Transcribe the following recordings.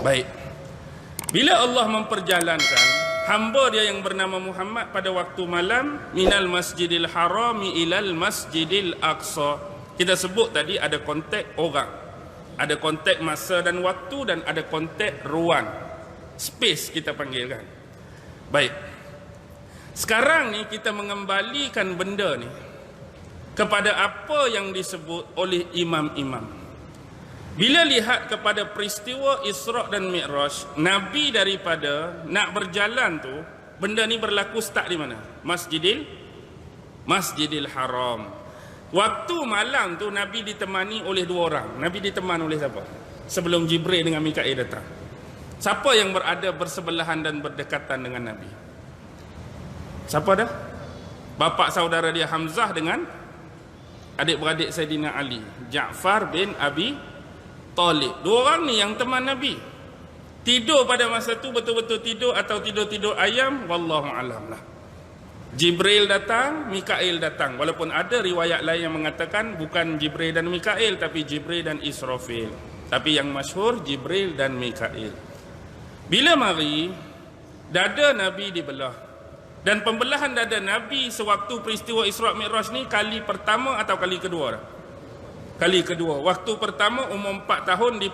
Baik. Bila Allah memperjalankan hamba dia yang bernama Muhammad pada waktu malam minal masjidil harami ilal masjidil aqsa. Kita sebut tadi ada konteks orang. Ada konteks masa dan waktu dan ada konteks ruang. Space kita panggilkan. Baik. Sekarang ni kita mengembalikan benda ni kepada apa yang disebut oleh imam-imam. Bila lihat kepada peristiwa Isra' dan Mi'raj, Nabi daripada nak berjalan tu, benda ni berlaku start di mana? Masjidil Haram. Waktu malam tu Nabi ditemani oleh dua orang. Nabi ditemani oleh siapa? Sebelum Jibril dengan Mikail datang. Siapa yang berada bersebelahan dan berdekatan dengan Nabi? Siapa dah? Bapa saudara dia Hamzah dengan adik-beradik Saidina Ali, Ja'far bin Abi Talib. Dua orang ni yang teman Nabi. Tidur pada masa tu betul-betul tidur atau tidur-tidur ayam, wallahu alam lah. Jibril datang, Mikail datang. Walaupun ada riwayat lain yang mengatakan bukan Jibril dan Mikail, tapi Jibril dan Israfil. Tapi yang masyhur Jibril dan Mikail. Bila mari, dada Nabi dibelah. Dan pembelahan dada Nabi sewaktu peristiwa Isra' Mi'raj ni kali pertama atau kali kedua dah? Kali kedua. Waktu pertama umur 4 tahun di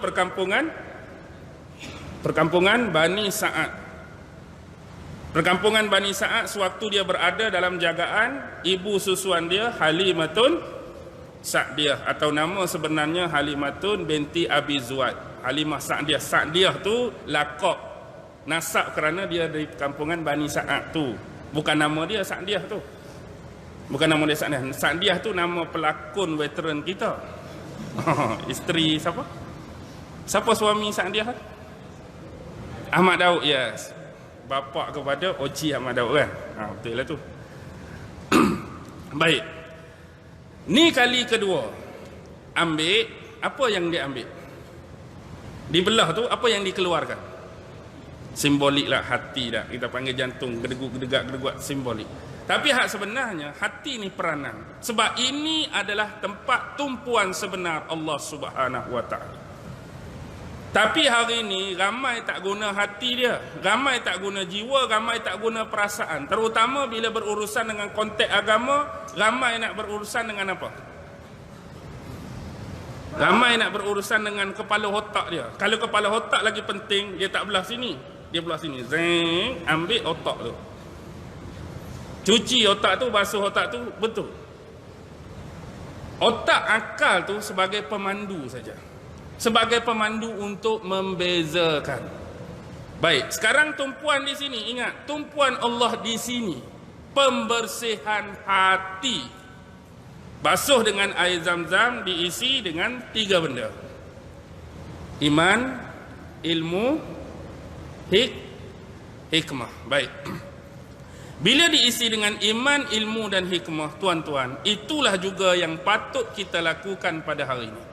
perkampungan Bani Sa'ad. Perkampungan Bani Sa'ad sewaktu dia berada dalam jagaan ibu susuan dia Halimatun Sa'diyah, atau nama sebenarnya Halimatun binti Abi Zuad. Halimah Sa'diyah. Sa'diyah tu lakab nasab kerana dia dari perkampungan Bani Sa'ad tu. Bukan nama dia Sa'diyah tu. Bukan nama dia Sa'diyah. Sa'diyah tu nama pelakon veteran kita. Isteri siapa? Siapa suami Sa'diyah? Ahmad Daud, yes. Bapa kepada Oci Ahmad Daud kan? Betul lah tu. Baik. Ni kali kedua. Ambil, apa yang dia ambil? Dibelah tu, apa yang dikeluarkan? Simbolik lah, hati dah. Kita panggil jantung, gedegak, simbolik. Tapi hak sebenarnya, hati ni peranan. Sebab ini adalah tempat tumpuan sebenar Allah Subhanahu Wa Ta'ala. Tapi hari ini, ramai tak guna hati dia. Ramai tak guna jiwa, ramai tak guna perasaan. Terutama bila berurusan dengan konteks agama, ramai nak berurusan dengan apa? Ramai nak berurusan dengan kepala otak dia. Kalau kepala otak lagi penting, dia tak belah sini. Dia belah sini. Zeng, ambil otak tu. Cuci otak tu, basuh otak tu, betul. Otak akal tu sebagai pemandu saja. Sebagai pemandu untuk membezakan. Baik, sekarang tumpuan di sini. Ingat, tumpuan Allah di sini. Pembersihan hati. Basuh dengan air zam-zam, diisi dengan 3 benda. Iman, ilmu, hikmah. Baik. Bila diisi dengan iman, ilmu dan hikmah, tuan-tuan, itulah juga yang patut kita lakukan pada hari ini.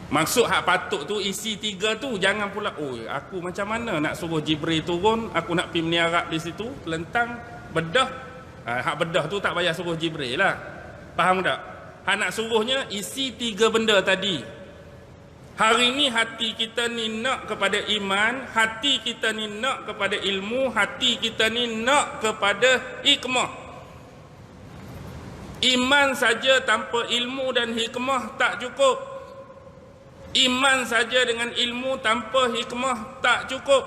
Maksud hak patut tu, isi 3 tu, jangan pula, aku macam mana nak suruh Jibril turun, aku nak pergi meniarap di situ, telentang, bedah. Hak bedah tu tak payah suruh Jibril lah. Faham tak? Hak nak suruhnya, isi 3 benda tadi. Hari ini hati kita ni nak kepada iman, hati kita ni nak kepada ilmu, hati kita ni nak kepada hikmah. Iman saja tanpa ilmu dan hikmah tak cukup. Iman saja dengan ilmu tanpa hikmah tak cukup.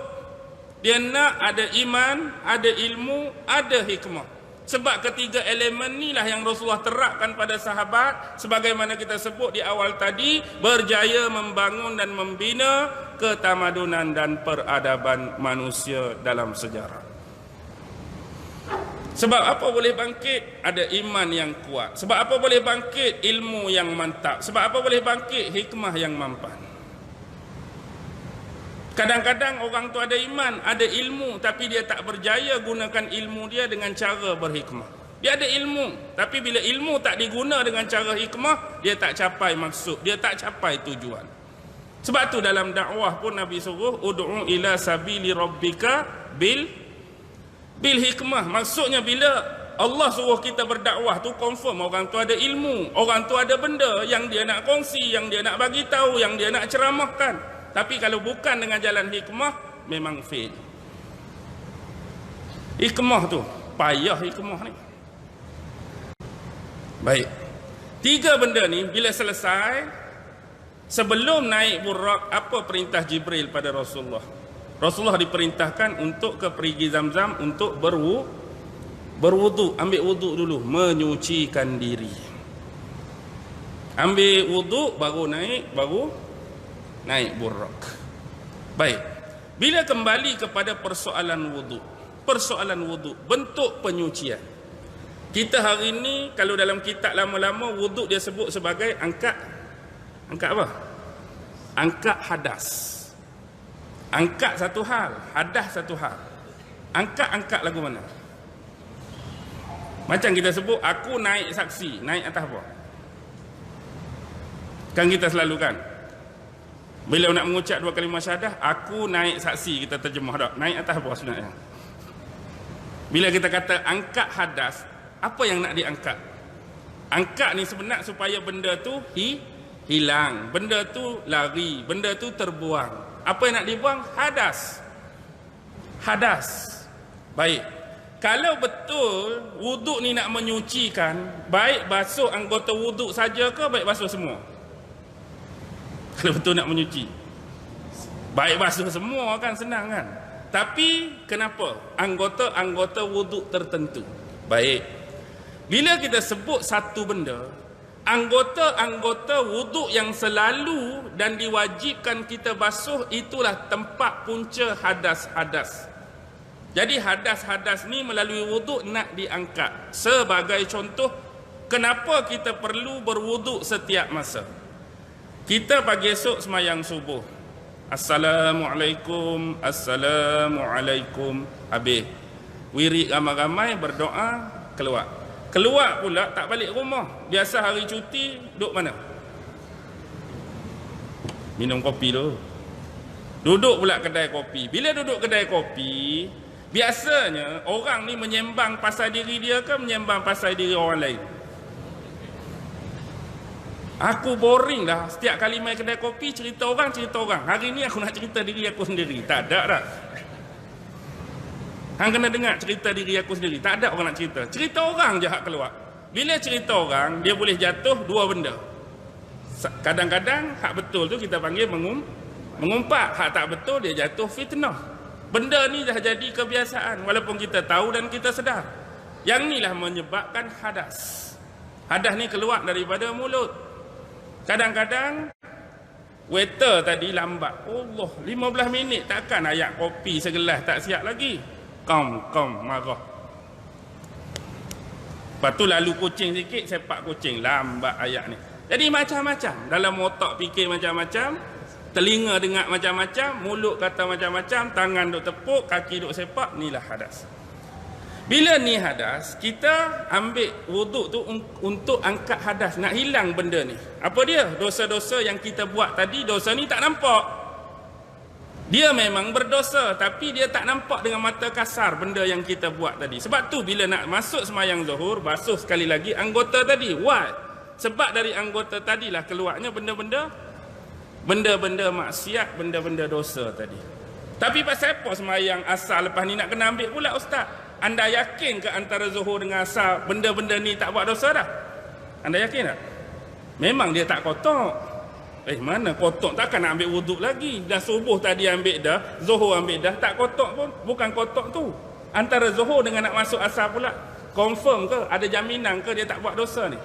Dia nak ada iman, ada ilmu, ada hikmah. Sebab ketiga elemen inilah yang Rasulullah terapkan pada sahabat, sebagaimana kita sebut di awal tadi, berjaya membangun dan membina ketamadunan dan peradaban manusia dalam sejarah. Sebab apa boleh bangkit? Ada iman yang kuat. Sebab apa boleh bangkit? Ilmu yang mantap. Sebab apa boleh bangkit? Hikmah yang mampan. Kadang-kadang orang tu ada iman, ada ilmu, tapi dia tak berjaya gunakan ilmu dia dengan cara berhikmah. Dia ada ilmu, tapi bila ilmu tak diguna dengan cara hikmah, dia tak capai maksud, dia tak capai tujuan. Sebab tu dalam dakwah pun Nabi suruh, ud'u ila sabili rabbika bil hikmah. Maksudnya bila Allah suruh kita berdakwah tu confirm orang tu ada ilmu, orang tu ada benda yang dia nak kongsi, yang dia nak bagi tahu, yang dia nak ceramahkan. Tapi kalau bukan dengan jalan hikmah, memang fail. Hikmah tu, payah hikmah ni. Baik. 3 benda ni bila selesai, sebelum naik Burak, apa perintah Jibril pada Rasulullah? Rasulullah diperintahkan untuk ke perigi Zamzam untuk berwuduk, ambil wuduk dulu, menyucikan diri. Ambil wuduk baru naik Burak. Baik. Bila kembali kepada persoalan wuduk, bentuk penyucian. Kita hari ini kalau dalam kitab lama-lama wuduk dia sebut sebagai angkat apa? Angkat hadas. Angkat satu hal, hadas satu hal. Angkat lagu mana? Macam kita sebut aku naik saksi, naik atas apa? Kan kita selalu kan? Bila nak mengucap 2 kalimah syahadah, aku naik saksi, kita terjemah dah. Naik atas apa sebenarnya? Bila kita kata angkat hadas, apa yang nak diangkat? Angkat ni sebenarnya supaya benda tu hilang, benda tu lari, benda tu terbuang. Apa yang nak dibuang? Hadas. Baik. Kalau betul wuduk ni nak menyucikan, baik basuh anggota wuduk saja ke baik basuh semua? Kalau betul nak menyuci, baik basuh semua kan, senang kan? Tapi kenapa anggota wuduk tertentu? Baik. Bila kita sebut satu benda, anggota wuduk yang selalu dan diwajibkan kita basuh, itulah tempat punca hadas-hadas. Jadi hadas-hadas ni melalui wuduk nak diangkat. Sebagai contoh, kenapa kita perlu berwuduk setiap masa? Kita pagi esok semayang subuh, Assalamualaikum, Assalamualaikum, habis wirid ramai-ramai, berdoa, keluar pula tak balik rumah. Biasa hari cuti duduk mana? Minum kopi tu. Duduk pula kedai kopi. Bila duduk kedai kopi, biasanya orang ni menyembang pasal diri dia ke menyembang pasal diri orang lain? Aku boring dah setiap kali main kedai kopi cerita orang. Hari ni aku nak cerita diri aku sendiri. Tak ada dah. Hang kena dengar cerita diri aku sendiri. Tak ada orang nak cerita. Cerita orang je hak keluar. Bila cerita orang, dia boleh jatuh 2 benda. Kadang-kadang hak betul tu kita panggil mengumpat. Hak tak betul dia jatuh fitnah. Benda ni dah jadi kebiasaan walaupun kita tahu dan kita sedar. Yang ni lah menyebabkan hadas. Hadas ni keluar daripada mulut. Kadang-kadang waiter tadi lambat. Allah, 15 minit takkan ayak kopi segelas tak siap lagi. Kom marah. Lepas tu lalu kucing sikit, sepak kucing, lambat ayak ni. Jadi macam-macam. Dalam otak fikir macam-macam, telinga dengar macam-macam, mulut kata macam-macam, tangan duk tepuk, kaki duk sepak, inilah hadas. Bila ni hadas, kita ambil wuduk tu untuk angkat hadas, nak hilang benda ni. Apa dia? Dosa-dosa yang kita buat tadi, dosa ni tak nampak. Dia memang berdosa, tapi dia tak nampak dengan mata kasar benda yang kita buat tadi. Sebab tu bila nak masuk semayang zuhur, basuh sekali lagi anggota tadi. Why? Sebab dari anggota tadilah keluarnya benda-benda maksiat, benda-benda dosa tadi. Tapi pasal apa semayang asar lepas ni nak kena ambil pula ustaz? Anda yakin ke antara zuhur dengan asar benda-benda ni tak buat dosa dah? Anda yakin tak? Memang dia tak kotor. Mana kotor, takkan nak ambil wuduk lagi. Dah subuh tadi ambil dah, zuhur ambil dah, tak kotor pun. Bukan kotor tu. Antara zuhur dengan nak masuk asar pula, confirm ke? Ada jaminan ke dia tak buat dosa ni?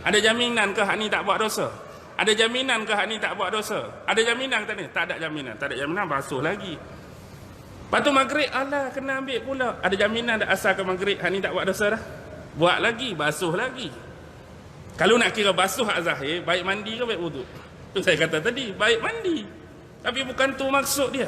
Ada jaminan ke hak ni tak buat dosa? Ada jaminan ke hak ni tak buat dosa? Ada jaminan tak ni? Tak ada jaminan. Tak ada jaminan, basuh lagi. Lepas tu maghrib, alah kena ambil pula. Ada jaminan dah asar ke maghrib hak ni tak buat dosa dah? Buat lagi, basuh lagi. Kalau nak kira basuh hak zahir, baik mandi ke baik wuduk? Tu saya kata tadi, baik mandi. Tapi bukan tu maksud dia.